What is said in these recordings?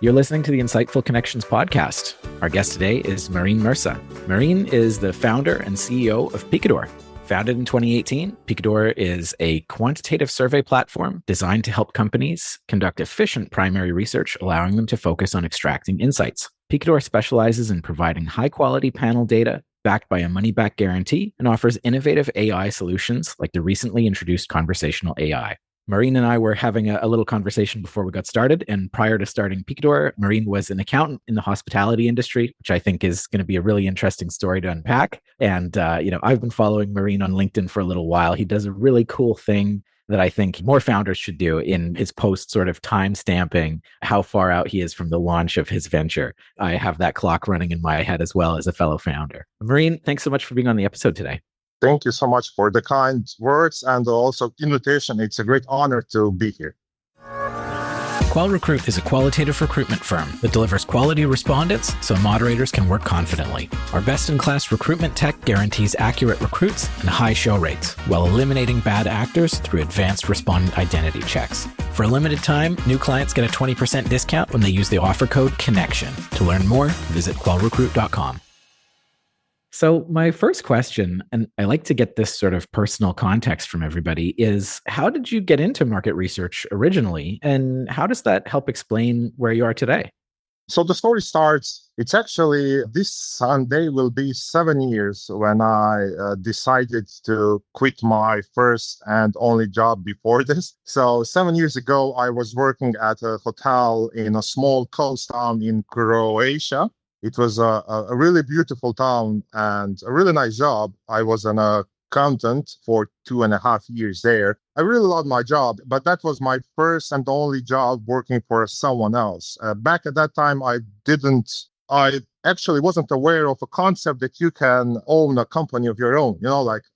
You're listening to the Insightful Connections podcast. Our guest today is Marin Mrša. Marin is the founder and CEO of Peekator. Founded in 2018, Peekator is a quantitative survey platform designed to help companies conduct efficient primary research, allowing them to focus on extracting insights. Peekator specializes in providing high-quality panel data backed by a money-back guarantee and offers innovative AI solutions like the recently introduced Conversational AI. Marin and I were having a little conversation before we got started. And prior to starting Peekator, Marin was an accountant in the hospitality industry, which I think is going to be a really interesting story to unpack. And, I've been following Marin on LinkedIn for a little while. He does a really cool thing that I think more founders should do in his post sort of time stamping how far out he is from the launch of his venture. I have that clock running in my head as well as a fellow founder. Marin, thanks so much for being on the episode today. Thank you so much for the kind words and also invitation. It's a great honor to be here. QualRecruit is a qualitative recruitment firm that delivers quality respondents so moderators can work confidently. Our best-in-class recruitment tech guarantees accurate recruits and high show rates, while eliminating bad actors through advanced respondent identity checks. For a limited time, new clients get a 20% discount when they use the offer code CONNECTION. To learn more, visit qualrecruit.com. So my first question, and I like to get this sort of personal context from everybody, is how did you get into market research originally? And how does that help explain where you are today? So the story starts, it's actually this Sunday will be 7 years when I decided to quit my first and only job before this. So 7 years ago, I was working at a hotel in a small coast town in Croatia. It was a really beautiful town and a really nice job. I was an accountant for 2.5 years there. I really loved my job, but that was my first and only job working for someone else. Back at that time, I actually wasn't aware of a concept that you can own a company of your own.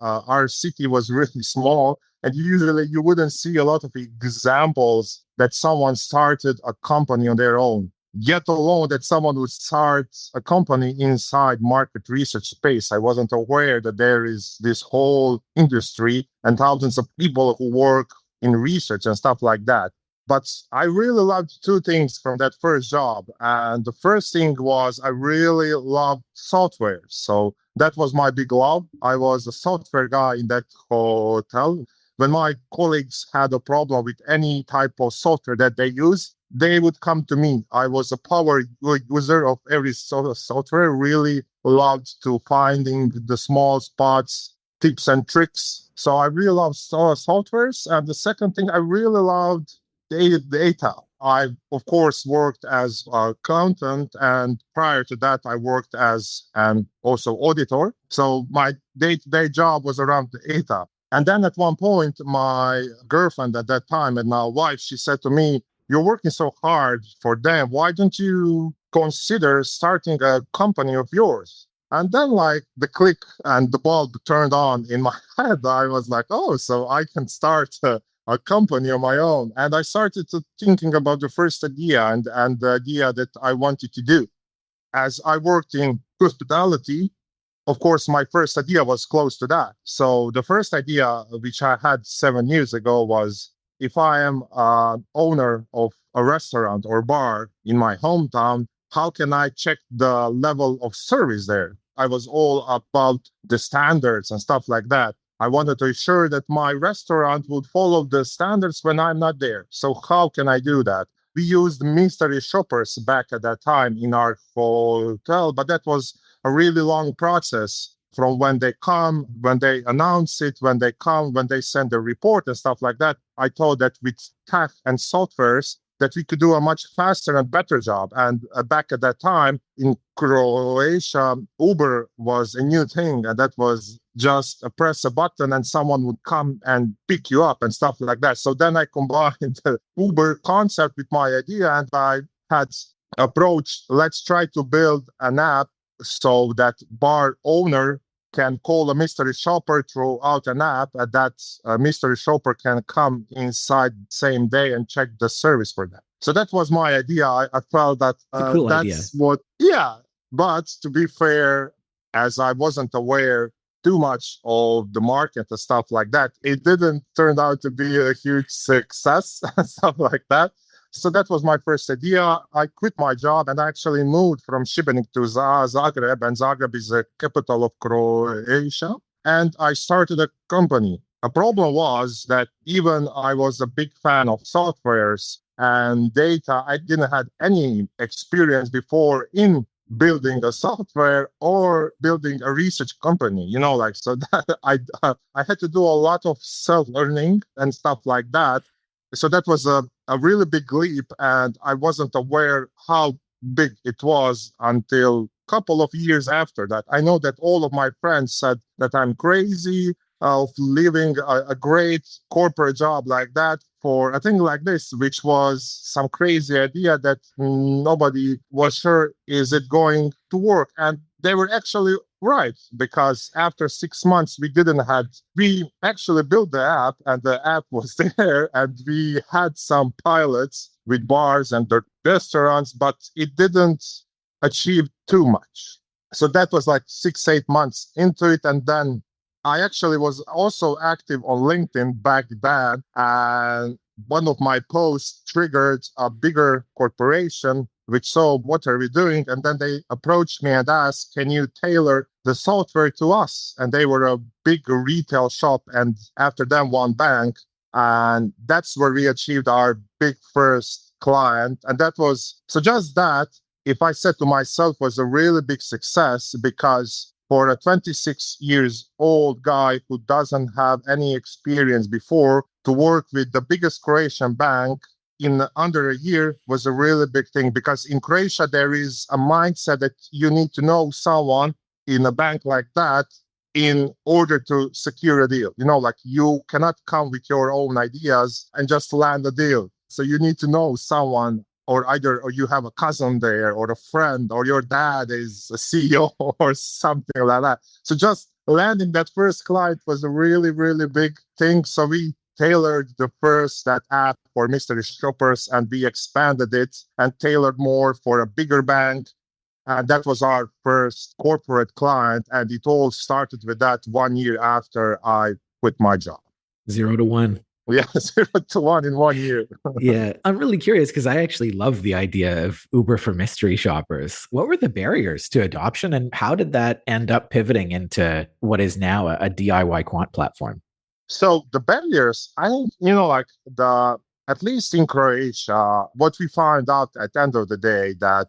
Our city was really small, and usually you wouldn't see a lot of examples that someone started a company on their own, yet alone that someone would start a company inside market research space. I wasn't aware that there is this whole industry and thousands of people who work in research and stuff like that. But I really loved two things from that first job. And the first thing was I really loved software. So that was my big love. I was a software guy in that hotel. When my colleagues had a problem with any type of software that they use, they would come to me. I was a power user of every sort of software, really loved to finding the small spots, tips and tricks. So I really loved softwares. And the second thing, I really loved data. I, of course, worked as an accountant, and prior to that, I worked as an also auditor. So my day-to-day job was around the data. And then at one point, my girlfriend at that time and now wife, she said to me, "You're working so hard for them. Why don't you consider starting a company of yours?" And then the click and the bulb turned on in my head. I was like, oh, so I can start a company on my own. And I started thinking about the first idea and the idea that I wanted to do. As I worked in hospitality, of course, my first idea was close to that. So the first idea, which I had 7 years ago, was if I am an owner of a restaurant or bar in my hometown, how can I check the level of service there? I was all about the standards and stuff like that. I wanted to ensure that my restaurant would follow the standards when I'm not there. So how can I do that? We used mystery shoppers back at that time in our hotel, but that was a really long process from when they come, when they announce it, when they come, when they send a report and stuff like that. I thought that with tech and softwares that we could do a much faster and better job. And back at that time in Croatia, Uber was a new thing. And that was just press a button and someone would come and pick you up and stuff like that. So then I combined the Uber concept with my idea, and I had approached, let's try to build an app so that bar owner can call a mystery shopper throughout an app, and that mystery shopper can come inside same day and check the service for them. So that was my idea. I felt that It's a cool that's idea. yeah. But to be fair, as I wasn't aware too much of the market and stuff like that, it didn't turn out to be a huge success and stuff like that. So that was my first idea. I quit my job and I actually moved from Šibenik to Zagreb, and Zagreb is the capital of Croatia. And I started a company. A problem was that even I was a big fan of softwares and data, I didn't have any experience before in building a software or building a research company, so that I had to do a lot of self-learning and stuff like that. So that was a really big leap, and I wasn't aware how big it was until a couple of years after that. I know that all of my friends said that I'm crazy of leaving a great corporate job like that for a thing like this, which was some crazy idea that nobody was sure is it going to work. And they were actually right, because after 6 months we actually built the app, and the app was there, and we had some pilots with bars and the restaurants, but it didn't achieve too much. So that was like 6, 8 months into it. And then I actually was also active on LinkedIn back then, and one of my posts triggered a bigger corporation which saw what are we doing, and then they approached me and asked, can you tailor the software to us? And they were a big retail shop, and after them one bank, and that's where we achieved our big first client. And that was, so just that, if I said to myself, was a really big success, because for a 26 years old guy who doesn't have any experience before, to work with the biggest Croatian bank in under a year was a really big thing, because in Croatia there is a mindset that you need to know someone in a bank like that in order to secure a deal. Like you cannot come with your own ideas and just land a deal. So you need to know someone, or you have a cousin there, or a friend, or your dad is a CEO or something like that. So just landing that first client was a really, really big thing. So we tailored that app for mystery shoppers, and we expanded it and tailored more for a bigger bank. And that was our first corporate client. And it all started with that 1 year after I quit my job. 0 to 1. Yeah, 0 to 1 in 1 year. Yeah, I'm really curious because I actually love the idea of Uber for mystery shoppers. What were the barriers to adoption, and how did that end up pivoting into what is now a DIY quant platform? So the barriers, I think, at least in Croatia, what we found out at the end of the day, that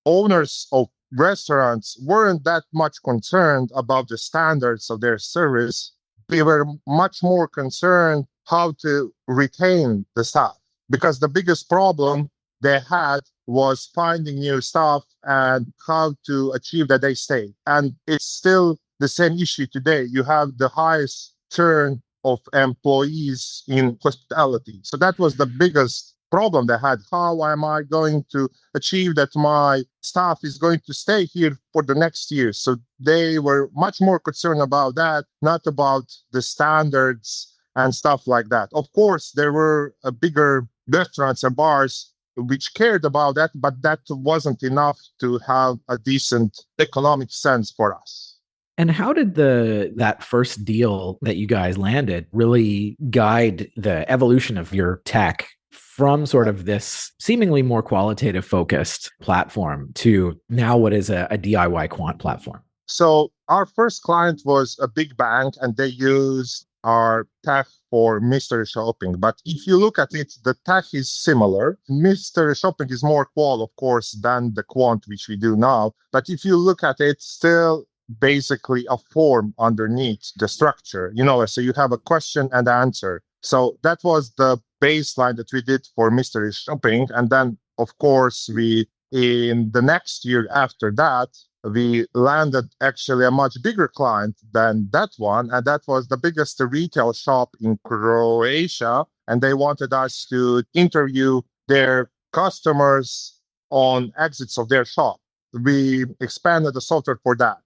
owners of restaurants weren't that much concerned about the standards of their service. They were much more concerned how to retain the staff, because the biggest problem they had was finding new staff and how to achieve that they stay. And it's still the same issue today. You have the highest churn of employees in hospitality. So that was the biggest problem they had. How am I going to achieve that my staff is going to stay here for the next year? So they were much more concerned about that, not about the standards and stuff like that. Of course, there were bigger restaurants and bars which cared about that, but that wasn't enough to have a decent economic sense for us. And how did that first deal that you guys landed really guide the evolution of your tech from sort of this seemingly more qualitative focused platform to now what is a DIY quant platform? So our first client was a big bank, and they used our tech for mystery shopping. But if you look at it, the tech is similar. Mystery shopping is more qual, of course, than the quant, which we do now. But if you look at it, still basically a form underneath the structure, so you have a question and answer. So that was the baseline that we did for mystery shopping. And then, of course, in the next year after that, we landed actually a much bigger client than that one. And that was the biggest retail shop in Croatia. And they wanted us to interview their customers on exits of their shop. We expanded the software for that.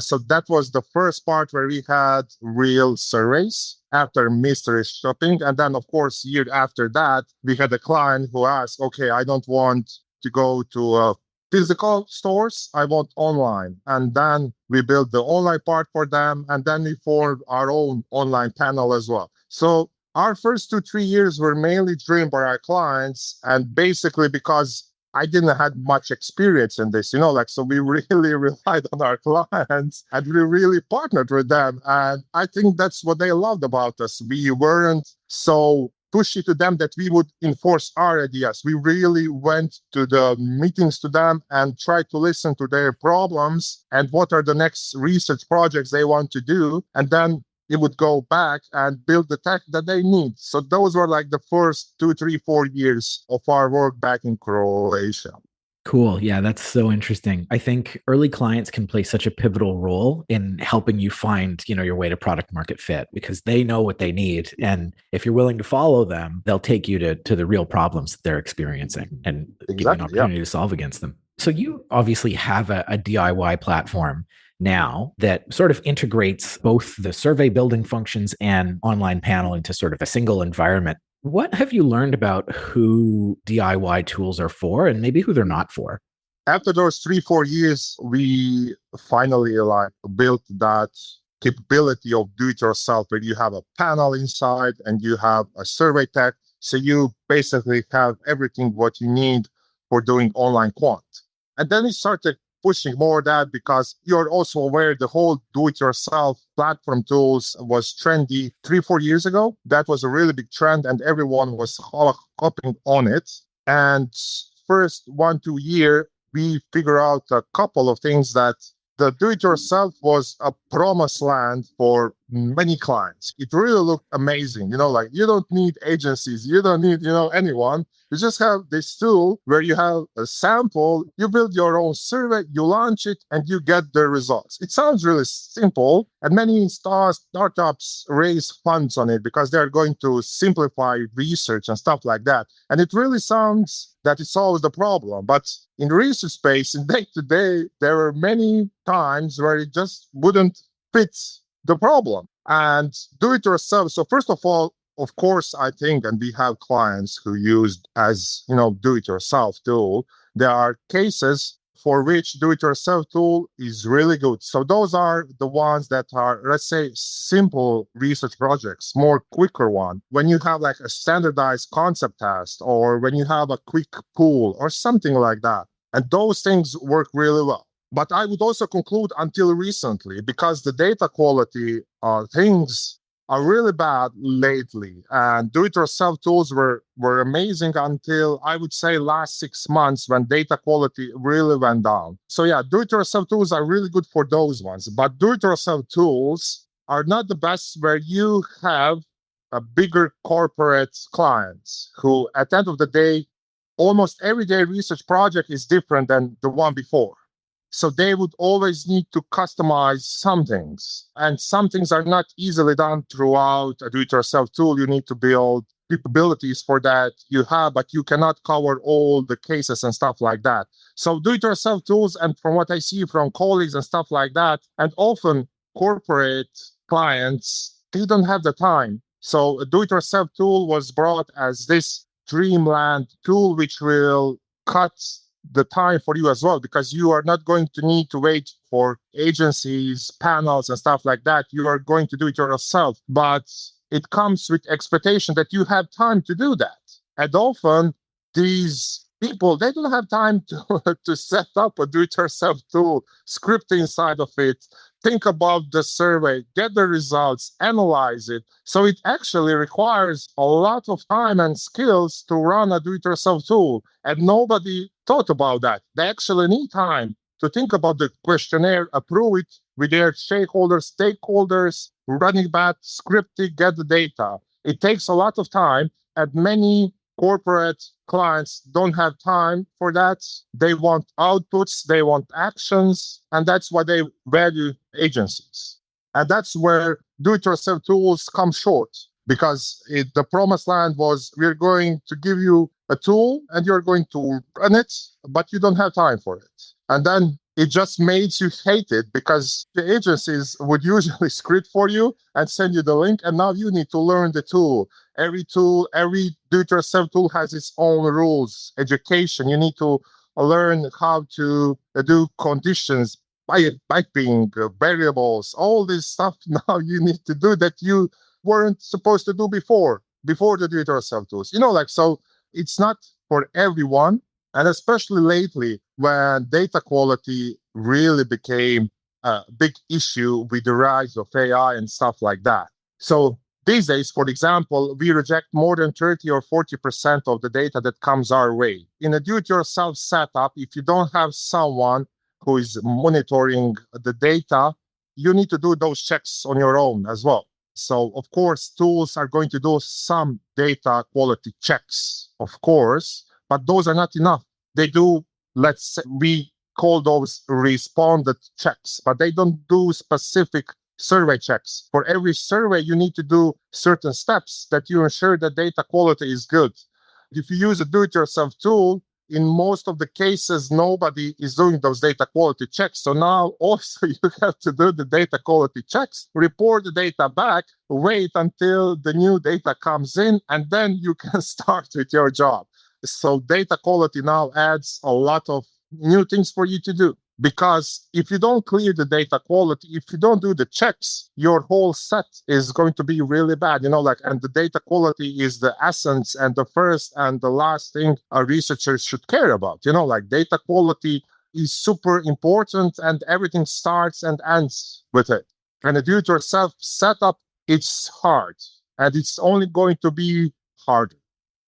So that was the first part where we had real surveys after mystery shopping. And then, of course, year after that, we had a client who asked, okay, I don't want to go to physical stores, I want online. And then we built the online part for them. And then we formed our own online panel as well. So Our first 2, 3 years were mainly driven by our clients, and basically because I didn't have much experience in this, so we really relied on our clients and we really partnered with them. And I think that's what they loved about us. We weren't so pushy to them that we would enforce our ideas. We really went to the meetings to them and tried to listen to their problems and what are the next research projects they want to do. And then it would go back and build the tech that they need. So those were like the first 2, 3, 4 years of our work back in Croatia. Cool. Yeah, that's so interesting. I think early clients can play such a pivotal role in helping you find, your way to product market fit because they know what they need. And if you're willing to follow them, they'll take you to the real problems that they're experiencing and give you an Exactly. Yeah. opportunity to solve against them. So you obviously have a DIY platform now that sort of integrates both the survey building functions and online panel into sort of a single environment. What have you learned about who DIY tools are for and maybe who they're not for? After those 3, 4 years, we finally built that capability of do it yourself where you have a panel inside and you have a survey tech. So you basically have everything what you need for doing online quant. And then we started pushing more of that because you're also aware the whole do-it-yourself platform tools was trendy 3, 4 years ago. That was a really big trend and everyone was hopping on it. And first 1, 2 year, we figure out a couple of things that the do-it-yourself was a promised land for many clients. It really looked amazing. You don't need agencies, you don't need, anyone. You just have this tool where you have a sample, you build your own survey, you launch it, and you get the results. It sounds really simple, and many startups raise funds on it because they're going to simplify research and stuff like that. And it really sounds that it solves the problem. But in research space, in day-to-day, there are many times where it just wouldn't fit the problem. And do it yourself. So first of all, of course, I think, and we have clients who use as, do it yourself tool. There are cases for which do it yourself tool is really good. So those are the ones that are, let's say, simple research projects, more quicker one. When you have like a standardized concept test or when you have a quick pool or something like that. And those things work really well. But I would also conclude until recently, because the data quality things are really bad lately. And do-it-yourself tools were amazing until, I would say, last 6 months when data quality really went down. So yeah, do-it-yourself tools are really good for those ones. But do-it-yourself tools are not the best where you have a bigger corporate clients who, at the end of the day, almost every day research project is different than the one before. So they would always need to customize some things. And some things are not easily done throughout a do-it-yourself tool. You need to build capabilities for that you have, but you cannot cover all the cases and stuff like that. So do-it-yourself tools, and from what I see from colleagues and stuff like that, and often corporate clients, they don't have the time. So a do-it-yourself tool was brought as this dreamland tool, which will cut the time for you as well, because you are not going to need to wait for agencies, panels, and stuff like that. You are going to do it yourself, but it comes with expectation that you have time to do that. And often these people, they don't have time to set up a do-it-yourself tool, script inside of it, think about the survey, get the results, analyze it. So it actually requires a lot of time and skills to run a do-it-yourself tool. And nobody thought about that. They actually need time to think about the questionnaire, approve it with their stakeholders, running back, script it, get the data. It takes a lot of time, and many corporate clients don't have time for that. They want outputs, they want actions, and that's why they value agencies. And that's where do-it-yourself tools come short, because the promised land was, we're going to give you a tool and you're going to run it, but you don't have time for it. And then it just makes you hate it, because the agencies would usually script for you and send you the link, and now you need to learn the tool. Every do-it-yourself tool has its own rules, education. You need to learn how to do conditions, piping, variables, all this stuff now you need to do that you weren't supposed to do before. before the do-it-yourself tools. So it's not for everyone. And especially lately, when data quality really became a big issue with the rise of AI and stuff like that. So these days, for example, we reject more than 30 or 40% of the data that comes our way. In a do-it-yourself setup, if you don't have someone who is monitoring the data, you need to do those checks on your own as well. So, of course, tools are going to do some data quality checks, of course, but those are not enough. They do, let's say, we call those responded checks, but they don't do specific survey checks. For every survey, you need to do certain steps that you ensure that data quality is good. If you use a do-it-yourself tool, in most of the cases, nobody is doing those data quality checks. So now also you have to do the data quality checks, report the data back, wait until the new data comes in, and then you can start with your job. So data quality now adds a lot of new things for you to do. Because if you don't clear the data quality, if you don't do the checks, your whole set is going to be really bad, and the data quality is the essence and the first and the last thing a researcher should care about. Data quality is super important and everything starts and ends with it. And a do-it-yourself setup, it's hard and it's only going to be harder.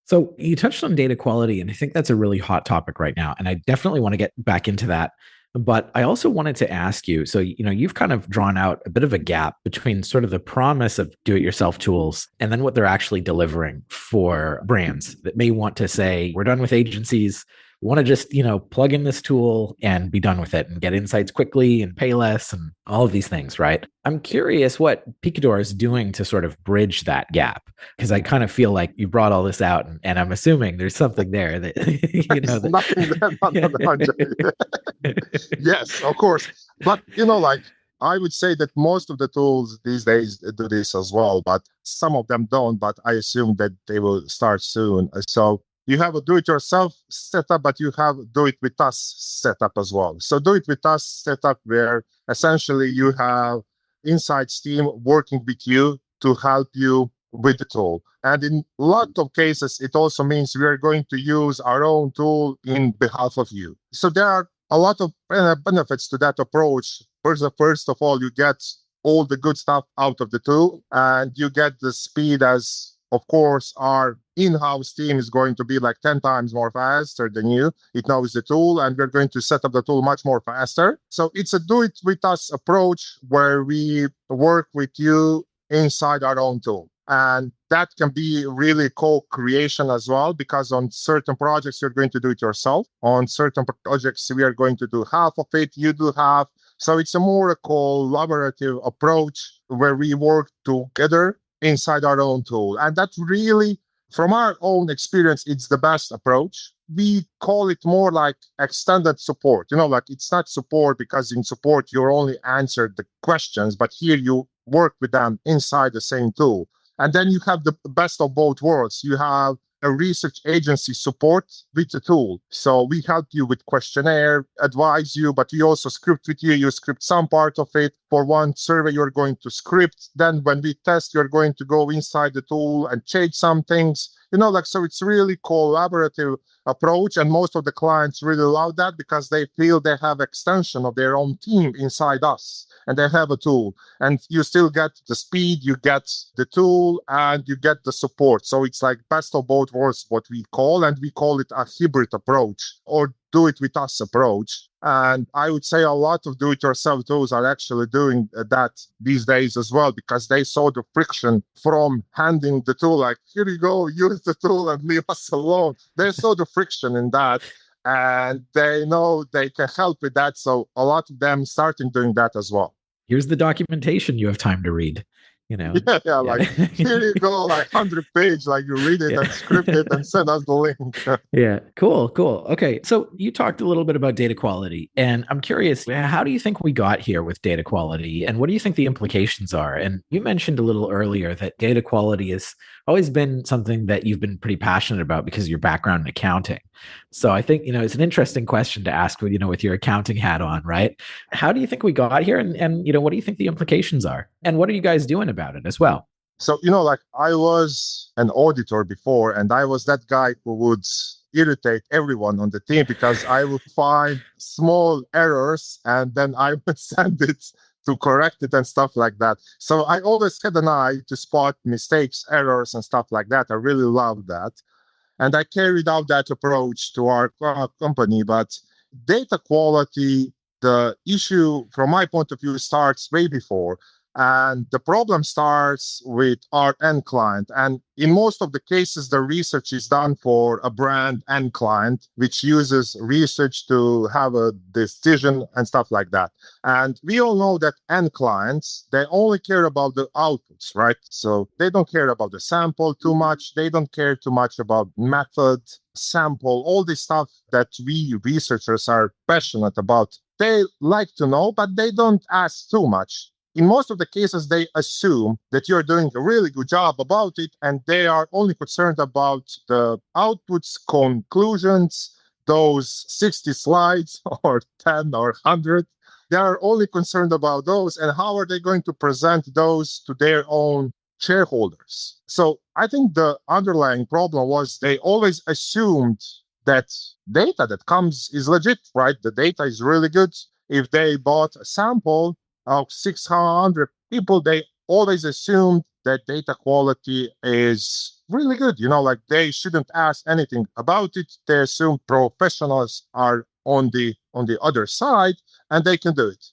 So you touched on data quality, and I think that's a really hot topic right now. And I definitely want to get back into that. But I also wanted to ask you, so you've kind of drawn out a bit of a gap between sort of the promise of do-it-yourself tools and then what they're actually delivering for brands that may want to say, we're done with agencies. We want to just, plug in this tool and be done with it and get insights quickly and pay less and all of these things, right? I'm curious what Peekator is doing to sort of bridge that gap, because I kind of feel like you brought all this out, and I'm assuming there's something there that, Nothing there, Yes, of course. But, I would say that most of the tools these days do this as well, but some of them don't, but I assume that they will start soon. So you have a do-it-yourself setup, but you have do-it-with-us setup as well. So do-it-with-us setup where essentially you have insights team working with you to help you with the tool. And in a lot of cases, it also means we are going to use our own tool in behalf of you. So there are a lot of benefits to that approach. First of all, you get all the good stuff out of the tool, and you get the speed as, of course, our in-house team is going to be like 10 times more faster than you. It knows the tool, and we're going to set up the tool much more faster. So it's a do-it-with-us approach where we work with you inside our own tool. And that can be really co-creation as well, because on certain projects, you're going to do it yourself. On certain projects, we are going to do half of it, you do half. So it's a more collaborative approach where we work together inside our own tool. And that really, from our own experience, it's the best approach. We call it more like extended support. It's not support because in support, you only answer the questions, but here you work with them inside the same tool. And then you have the best of both worlds. You have a research agency support with the tool. So we help you with questionnaire, advise you, but we also script with you. You script some part of it. For one survey, you're going to script. Then when we test, you're going to go inside the tool and change some things. So it's really collaborative approach. And most of the clients really love that because they feel they have extension of their own team inside us. And they have a tool, and you still get the speed, you get the tool, and you get the support. So it's like best of both worlds, what we call, and we call it a hybrid approach or do it with us approach. And I would say a lot of do-it-yourself tools are actually doing that these days as well, because they saw the friction from handing the tool, like, here you go, use the tool and leave us alone. They saw the friction in that. And they know they can help with that. So a lot of them starting doing that as well. Here's the documentation you have time to read. Yeah. Like, here you go, like 100-page, like you read it and script it and send us the link. Yeah, cool. Okay, so you talked a little bit about data quality, and I'm curious, how do you think we got here with data quality, and what do you think the implications are? And you mentioned a little earlier that data quality has always been something that you've been pretty passionate about because of your background in accounting. So I think, it's an interesting question to ask with, with your accounting hat on, right? How do you think we got here? And what do you think the implications are? And what are you guys doing about it as well? So, like I was an auditor before, and I was that guy who would irritate everyone on the team because I would find small errors and then I would send it to correct it and stuff like that. So I always had an eye to spot mistakes, errors, and stuff like that. I really love that. And I carried out that approach to our company. But data quality, the issue from my point of view starts way before. And the problem starts with our end client. And in most of the cases, the research is done for a brand end client, which uses research to have a decision and stuff like that. And we all know that end clients, they only care about the outputs, right? So they don't care about the sample too much. They don't care too much about method, sample, all this stuff that we researchers are passionate about. They like to know, but they don't ask too much. In most of the cases, they assume that you're doing a really good job about it, and they are only concerned about the outputs, conclusions, those 60 slides or 10 or 100. They are only concerned about those, and how are they going to present those to their own shareholders? So I think the underlying problem was they always assumed that data that comes is legit, right? The data is really good. If they bought a sample of 600 people, they always assumed that data quality is really good. Like they shouldn't ask anything about it. They assume professionals are on the other side and they can do it.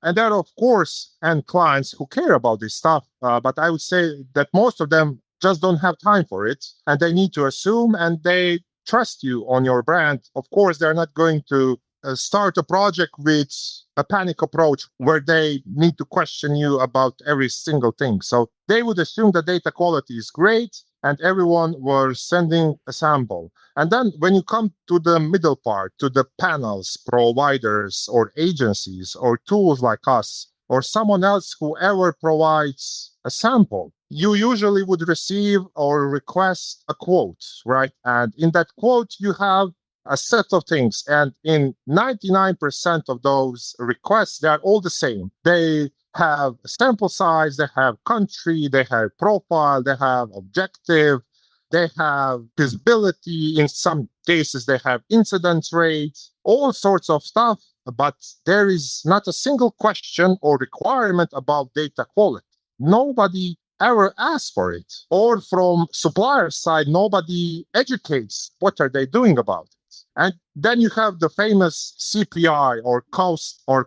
And there are, of course, end clients who care about this stuff. But I would say that most of them just don't have time for it. And they need to assume and they trust you on your brand. Of course, they're not going to start a project with a panic approach where they need to question you about every single thing. So they would assume the data quality is great and everyone was sending a sample. And then when you come to the middle part, to the panels, providers or agencies or tools like us or someone else, whoever provides a sample, you usually would receive or request a quote, right? And in that quote, you have a set of things. And in 99% of those requests, they are all the same. They have sample size, they have country, they have profile, they have objective, they have visibility. In some cases, they have incidence rates, all sorts of stuff. But there is not a single question or requirement about data quality. Nobody ever asks for it. Or from supplier side, nobody educates what are they doing about it. And then you have the famous CPI or cost, like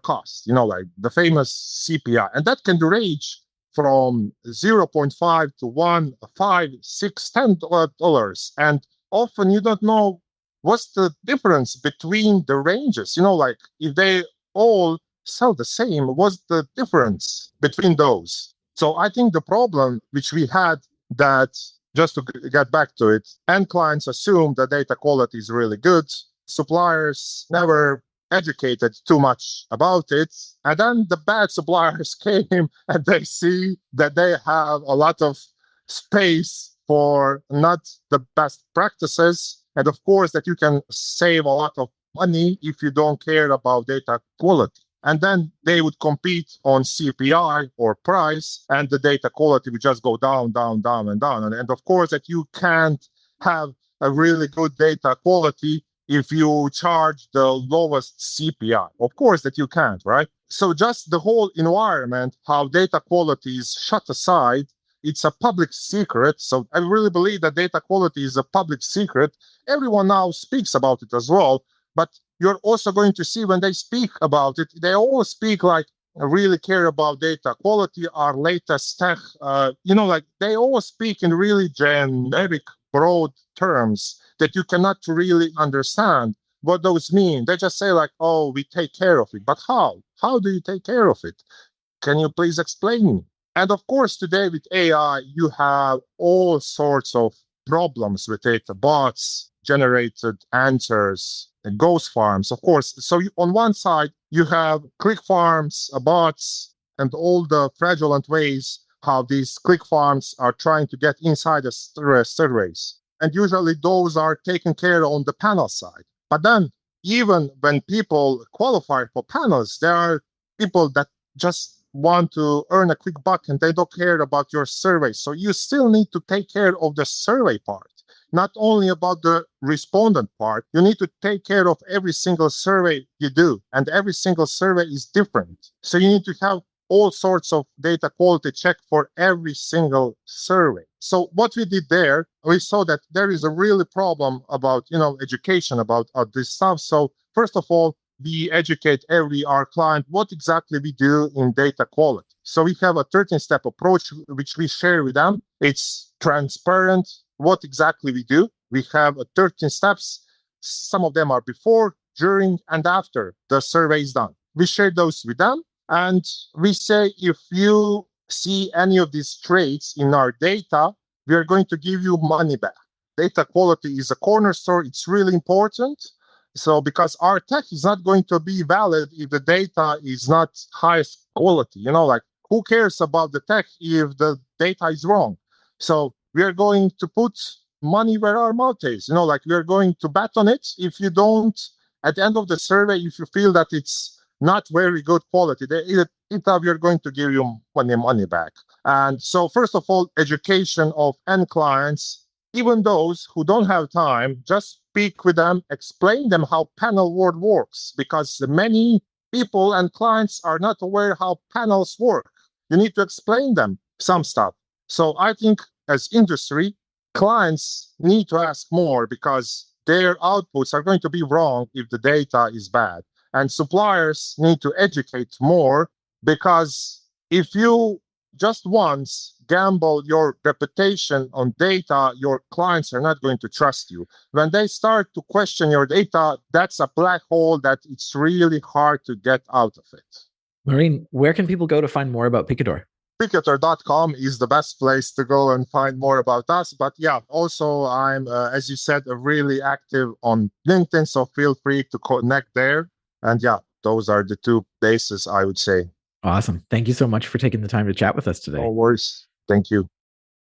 the famous CPI. And that can range from 0.5 to 1, 5, 6, $10. And often you don't know what's the difference between the ranges. Like if they all sell the same, what's the difference between those? So I think the problem which we had, that just to get back to it, end clients assume that data quality is really good. Suppliers never educated too much about it. And then the bad suppliers came and they see that they have a lot of space for not the best practices. And of course, that you can save a lot of money if you don't care about data quality. And then they would compete on CPI or price, and the data quality would just go down, down, down, and down. And of course, that you can't have a really good data quality if you charge the lowest CPI. Of course that you can't, right? So just the whole environment, how data quality is shut aside, it's a public secret. So I really believe that data quality is a public secret. Everyone now speaks about it as well. But you're also going to see when they speak about it, they all speak like really care about data quality, our latest tech. Like they all speak in really generic, broad terms that you cannot really understand what those mean. They just say like, oh, we take care of it. But how? How do you take care of it? Can you please explain me? And of course, today with AI, you have all sorts of problems with it, bots, generated answers, and ghost farms, of course. So on one side, you have click farms, bots, and all the fraudulent ways how these click farms are trying to get inside the surveys. And usually those are taken care of on the panel side. But then even when people qualify for panels, there are people that just want to earn a quick buck and they don't care about your survey. So you still need to take care of the survey part, not only about the respondent part. You need to take care of every single survey you do, and every single survey is different. So you need to have all sorts of data quality check for every single survey. So what we did there, we saw that there is a really problem about, education about this stuff. So first of all, we educate our client what exactly we do in data quality. So we have a 13-step approach which we share with them. It's transparent what exactly we do. We have 13 steps. Some of them are before, during, and after the survey is done. We share those with them. And we say, if you see any of these traits in our data, we are going to give you money back. Data quality is a cornerstone. It's really important. So because our tech is not going to be valid if the data is not highest quality, like who cares about the tech if the data is wrong? So we are going to put money where our mouth is, like we are going to bet on it. If you don't, at the end of the survey, if you feel that it's not very good quality, we are going to give you money back. And so first of all, education of end clients, even those who don't have time, just speak with them, explain them how panel world works, because many people and clients are not aware how panels work. You need to explain them some stuff. So I think as industry, clients need to ask more because their outputs are going to be wrong if the data is bad. And suppliers need to educate more, because if you just once gamble your reputation on data, your clients are not going to trust you. When they start to question your data, that's a black hole that it's really hard to get out of it. Marin, where can people go to find more about Peekator? Peekator.com is the best place to go and find more about us. But yeah, also I'm, as you said, really active on LinkedIn, so feel free to connect there. And yeah, those are the two bases, I would say. Awesome. Thank you so much for taking the time to chat with us today. No worries. Thank you.